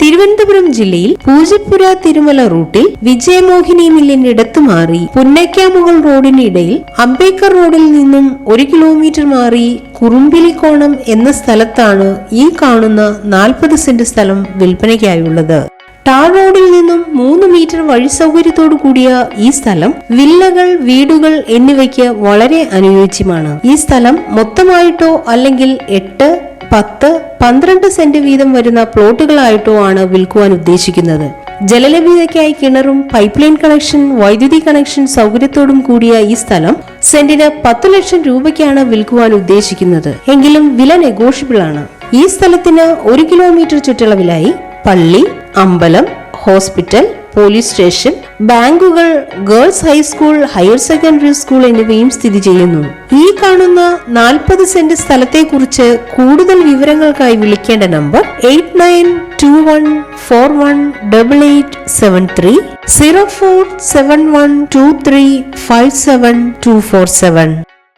തിരുവനന്തപുരം ജില്ലയിൽ പൂജപ്പുര തിരുമല റൂട്ടിൽ വിജയമോഹിനി മില്ലിന്റെ ഇടത്ത് മാറി പുന്നയ്ക്കാമുകൾ റോഡിന് ഇടയിൽ അംബേദ്കർ റോഡിൽ നിന്നും 1 കിലോമീറ്റർ മാറി കുറുമ്പിലിക്കോണം എന്ന സ്ഥലത്താണ് ഈ കാണുന്ന 40 സെന്റ് സ്ഥലം വിൽപ്പനയ്ക്കായുള്ളത്. ടാർ റോഡിൽ നിന്നും 3 മീറ്റർ വഴി സൗകര്യത്തോടു കൂടിയ ഈ സ്ഥലം വില്ലകൾ, വീടുകൾ എന്നിവയ്ക്ക് വളരെ അനുയോജ്യമാണ്. ഈ സ്ഥലം മൊത്തമായിട്ടോ അല്ലെങ്കിൽ 8, 10, 12 സെന്റ് വീതം വരുന്ന പ്ലോട്ടുകളായിട്ടോ ആണ് വിൽക്കുവാൻ ഉദ്ദേശിക്കുന്നത്. ജലലഭ്യതയ്ക്കായി കിണറും പൈപ്പ് ലൈൻ കണക്ഷൻ, വൈദ്യുതി കണക്ഷൻ സൗകര്യത്തോടും കൂടിയ ഈ സ്ഥലം സെന്റിന് 10 ലക്ഷം രൂപയ്ക്കാണ് വിൽക്കുവാൻ ഉദ്ദേശിക്കുന്നത്. എങ്കിലും വില നെഗോഷ്യബിൾ ആണ്. ഈ സ്ഥലത്തിന് 1 കിലോമീറ്റർ ചുറ്റളവിലായി പള്ളി, അമ്പലം, ഹോസ്പിറ്റൽ, പോലീസ് സ്റ്റേഷൻ, ബാങ്കുകൾ, girls high school, higher secondary school എന്നിവയും സ്ഥിതി ചെയ്യുന്നു. ഈ കാണുന്ന 40 സെന്റ് സ്ഥലത്തെക്കുറിച്ച് കൂടുതൽ വിവരങ്ങൾക്കായി വിളിക്കേണ്ട നമ്പർ 8921418873 04712357247247.